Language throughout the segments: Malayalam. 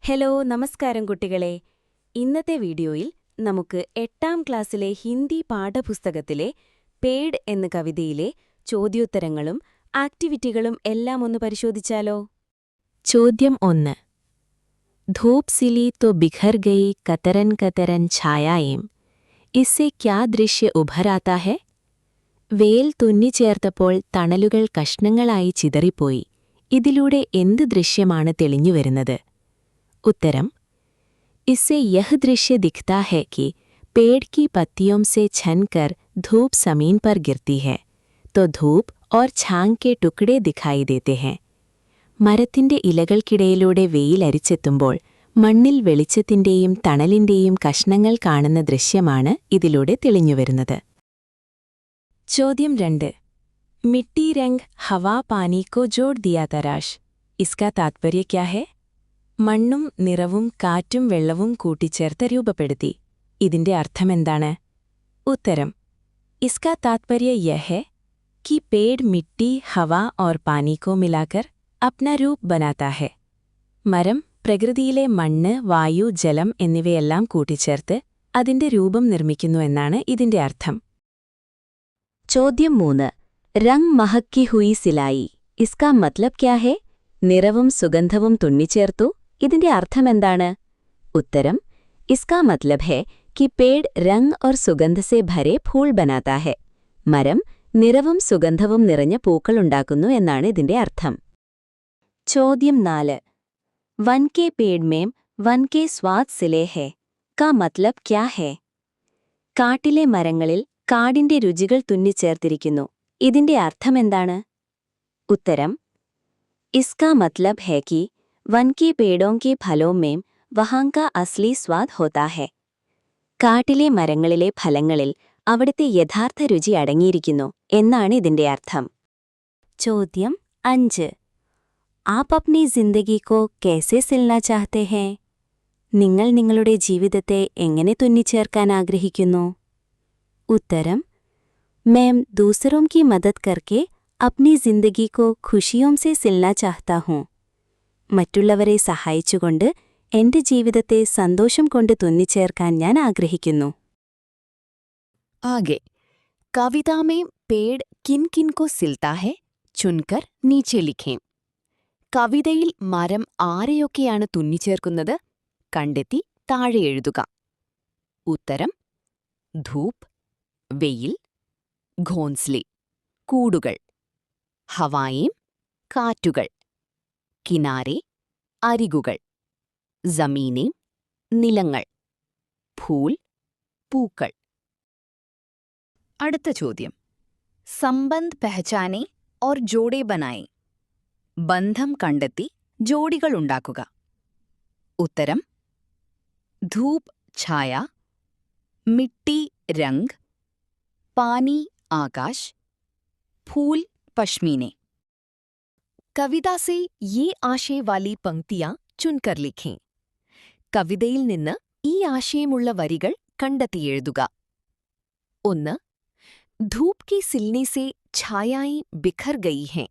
ഹലോ നമസ്കാരം കുട്ടികളെ. ഇന്നത്തെ വീഡിയോയിൽ നമുക്ക് 8ാം ക്ലാസ്സിലെ ഹിന്ദി പാഠപുസ്തകത്തിലെ പേഡ് എന്ന കവിതയിലെ ചോദ്യോത്തരങ്ങളും ആക്ടിവിറ്റികളും എല്ലാം ഒന്ന് പരിശോധിച്ചാലോ? ചോദ്യം 1. ധൂപ് സിലി തോ ബിഖർ ഗയി കതരൻ കതരൻ ഛായായേം. ഇസ്സെ ക്യാ ദൃശ്യ ഉഭരാതാ ഹെ? വേൽ തുന്നിച്ചേർത്തപ്പോൾ തണലുകൾ കഷ്ണങ്ങളായി ചിതറിപ്പോയി. ഇതിലൂടെ എന്ത് ദൃശ്യമാണ് തെളിഞ്ഞുവരുന്നത്? उत्तरम इससे यह दृश्य दिखता है कि पेड़ की पत्तियों से छनकर धूप जमीन पर गिरती है तो धूप और छांग के टुकड़े दिखाई देते हैं. മരത്തിന്റെ ഇലകൾക്കിടയിലൂടെ വെയിലരിച്ചെത്തുമ്പോൾ മണ്ണിൽ വെളിച്ചത്തിന്റെയും തണലിന്റെയും കഷ്ണങ്ങൾ കാണുന്ന ദൃശ്യമാണ് ഇതിലൂടെ തെളിഞ്ഞുവരുന്നത്. ചോദ്യം 2. മിട്ടി രംഗ് ഹവാ പാനി കോ ജോഡ് ദിയാ തരാശ്. ഇസ്കാ താത്പര്യ ക്യാ ഹെ? മണ്ണും നിറവും കാറ്റും വെള്ളവും കൂട്ടിച്ചേർത്ത് രൂപപ്പെടുത്തി. ഇതിന്റെ അർത്ഥമെന്താണ്? ഉത്തരം इसका तात्पर्य यह है कि पेड़ मिट्टी हवा और पानी को मिलाकर अपना रूप बनाता है. മരം പ്രകൃതിയിലെ മണ്ണ് വായു ജലം എന്നിവയെല്ലാം കൂട്ടിച്ചേർത്ത് അതിന്റെ രൂപം നിർമ്മിക്കുന്നു എന്നാണ് ഇതിന്റെ അർത്ഥം. ചോദ്യം 3. രംഗ് മഹക്കി ഹുയി സിലായി. ഇസ്കാ മത്ലബ് ക്യാ ഹെ? നിറവും സുഗന്ധവും തുന്നിച്ചേർത്തു. ഇതിന്റെ അർത്ഥമെന്താണ്? ഉത്തരം इसका मतलब है कि पेड़ रंग और सुगंध से भरे फूल बनाता है. മരം നിറവും സുഗന്ധവും നിറഞ്ഞ പൂക്കളുണ്ടാക്കുന്നു എന്നാണ് ഇതിന്റെ അർത്ഥം. ചോദ്യം 4. वन के पेड़ में वन के स्वाद सिले है का मतलब क्या है? കാട്ടിലെ മരങ്ങളിൽ കാടിന്റെ രുചികൾ തുന്നിച്ചേർത്തിരിക്കുന്നു. ഇതിന്റെ അർത്ഥമെന്താണ്? ഉത്തരം इसका मतलब है कि वन के पेड़ों के फलों में वहाँ का असली स्वाद होता है. കാട്ടിലെ മരങ്ങളിലെ ഫലങ്ങളിൽ അവിടുത്തെ യഥാർത്ഥ രുചി അടങ്ങിയിരിക്കുന്നു എന്നാണ് ഇതിന്റെ അർത്ഥം. ചോദ്യം 5. आप अपनी जिंदगी को कैसे सिलना चाहते हैं? നിങ്ങൾ നിങ്ങളുടെ ജീവിതത്തെ എങ്ങനെ തുന്നിച്ചേർക്കാൻ ആഗ്രഹിക്കുന്നു? ഉത്തരം मैं दूसरों की मदद करके अपनी जिंदगी को खुशियों से सिलना चाहता हूँ. മറ്റുള്ളവരെ സഹായിച്ചുകൊണ്ട് എന്റെ ജീവിതത്തെ സന്തോഷം കൊണ്ട് തുന്നിച്ചേർക്കാൻ ഞാൻ ആഗ്രഹിക്കുന്നു. ആകെ കവിതാ में पेड़ किन किन को सिलता है चुनकर नीचे लिखें. കവിതയിൽ മരം ആരെയൊക്കെയാണ് തുന്നിച്ചേർക്കുന്നത്? കണ്ടെത്തി താഴെ എഴുതുക. ഉത്തരം ധൂപ് വെയിൽ, ഘോൻസ്ലെ കൂടുകൾ, ഹവായേം കാറ്റുകൾ, കിനാരെ അരികുകൾ, ജമീനെ നിലങ്ങൾ, ഫൂൽ പൂക്കൾ. അടുത്ത ചോദ്യം. സംബന്ധ് പെഹചാനെ ഓർ ജോഡെ ബനായെ. ബന്ധം കണ്ടെത്തി ജോഡികൾ ഉണ്ടാക്കുക. ഉത്തരം ധൂപ് ഛായ, മിട്ടി രംഗ്, പാനി ആകാശ്, फूल पश्मीने. കവിത से ये ആശയ വാലി പംക്തിയാ ചുൻകർ ലിഖേं. കവിതയിൽ നിന്ന് ഈ ആശയമുള്ള വരികൾ കണ്ടെത്തി എഴുതുക. 1. ധൂപ് കി സിൽനെ സെ ഛായായി ബിഖർ ഗയി ഹെ.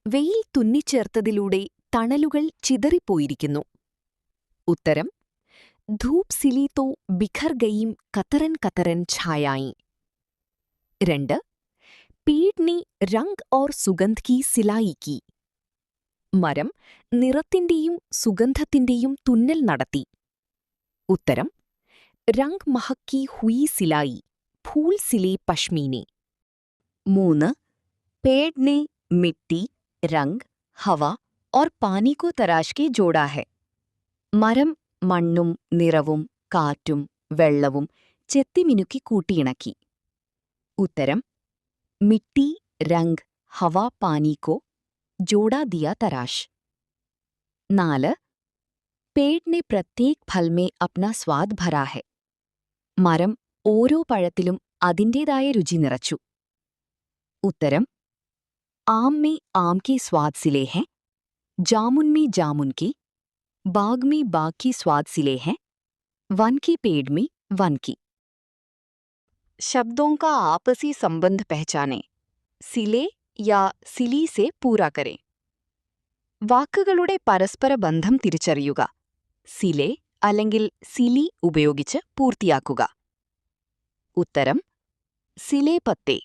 വെയിൽ തുന്നിച്ചേർത്തതിലൂടെ തണലുകൾ ചിതറിപ്പോയിരിക്കുന്നു. ഉത്തരം ധൂപ് സിലി തോ ബിഖർ ഗയീം കതരൻ കതരൻ ഛായായി. 2. पेड़ ने रंग और सुगंध की सिलाई की. മരം നിറത്തിന്റെയും സുഗന്ധത്തിന്റെയും തുന്നൽ നടത്തി. ഉത്തരം रंग महकी हुई सिलाई फूल सिले पश्मीने. 3. पेड़ ने मिट्टी रंग हवा और पानी को तराश के जोड़ा है. മരം മണ്ണും നിറവും കാറ്റും വെള്ളവും ചെത്തിമിനുക്കി കൂട്ടിയിണക്കി. ഉത്തരം मिट्टी रंग हवा पानी को जोड़ा दिया तराश. 4. पेड़ ने प्रत्येक फल में अपना स्वाद भरा है. മരം ഓരോ പഴത്തിലും അതിൻ്റേതായ രുചി നിറച്ചു. ഉത്തരം आम में आम के स्वाद सिले हैं, जामुन में जामुन की, बाग में बाग की स्वाद सिले हैं, वन के पेड़ में वन की. शब्दों का आपसी संबंध पहचानें. सिले या सिली से पूरा करें. വാക്കുകളുടെ പരസ്പര ബന്ധം തിരിച്ചറിയുക. സിലെ അല്ലെങ്കിൽ സിലി ഉപയോഗിച്ച് പൂർത്തിയാക്കുക. ഉത്തരം സിലെ പത്തേ,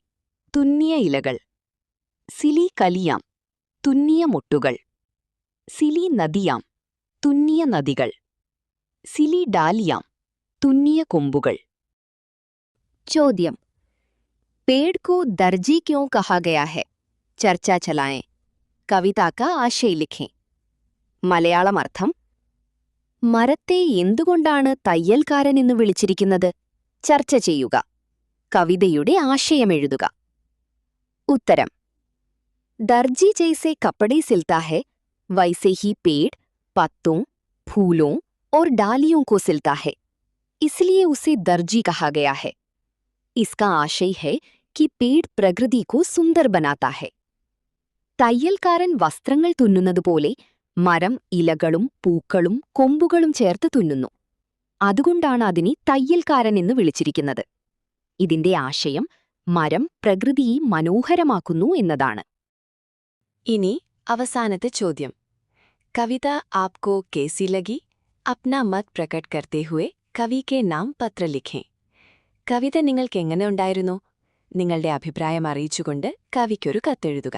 തുന്നിയ ഇലകൾ. സിലി കലിയാം, തുന്നിയ മുട്ടുകൾ. സിലി നദിയാം, തുന്നിയ നദികൾ. സിലി ഡാലിയാം, തുന്നിയ കൊമ്പുകൾ. ചോദ്യം. पेड़ को दर्जी क्यों कहा गया है? चर्चा चलाएं. കവിത का ആശയ लिखें. മലയാളം അർത്ഥം: മരത്തെ എന്തുകൊണ്ടാണ് തയ്യൽക്കാരൻ എന്ന് വിളിച്ചിരിക്കുന്നത്? ചർച്ച ചെയ്യുക. കവിതയുടെ ആശയം എഴുതുക. ഉത്തരം: दर्जी जैसे कपड़े सिलता है, वैसे ही पेड़ पत्तों, फूलों और डालियों को सिलता है, इसलिए उसे दर्जी कहा गया है. इसका आशय है कि पेड़ प्रकृति को सुंदर बनाता है. തയ്യൽക്കാരൻ വസ്ത്രങ്ങൾ തുന്നുന്നതുപോലെ മരം ഇലകളും പൂക്കളും കൊമ്പുകളും ചേർത്ത് തുന്നുന്നു. അതുകൊണ്ടാണ് അതിനെ തയ്യൽക്കാരൻ എന്ന് വിളിച്ചിരിക്കുന്നത്. ഇതിന്റെ ആശയം മരം പ്രകൃതിയെ മനോഹരമാക്കുന്നു എന്നതാണ്. ഇനി അവസാനത്തെ ചോദ്യം. കവിത ആപ്കോ കേസി ലഗി? അപ്നാ മത് പ്രകട് കർത്തേ ഹുവേ കവി കെ നാം പത്ര ലിഖേं. കവിത നിങ്ങൾക്ക് എങ്ങനെ ഉണ്ടായിരുന്നു? നിങ്ങളുടെ അഭിപ്രായം അറിയിച്ചുകൊണ്ട് കവിക്കൊരു കത്തെഴുതുക.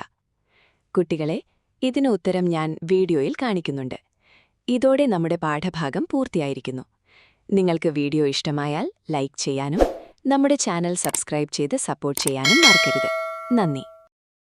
കുട്ടികളെ, ഇതിന് ഉത്തരം ഞാൻ വീഡിയോയിൽ കാണിക്കുന്നുണ്ട്. ഇതോടെ നമ്മുടെ പാഠഭാഗം പൂർത്തിയായിരിക്കുന്നു. നിങ്ങൾക്ക് വീഡിയോ ഇഷ്ടമായാൽ ലൈക്ക് ചെയ്യാനും നമ്മുടെ ചാനൽ സബ്സ്ക്രൈബ് ചെയ്ത് സപ്പോർട്ട് ചെയ്യാനും മറക്കരുത്. നന്ദി.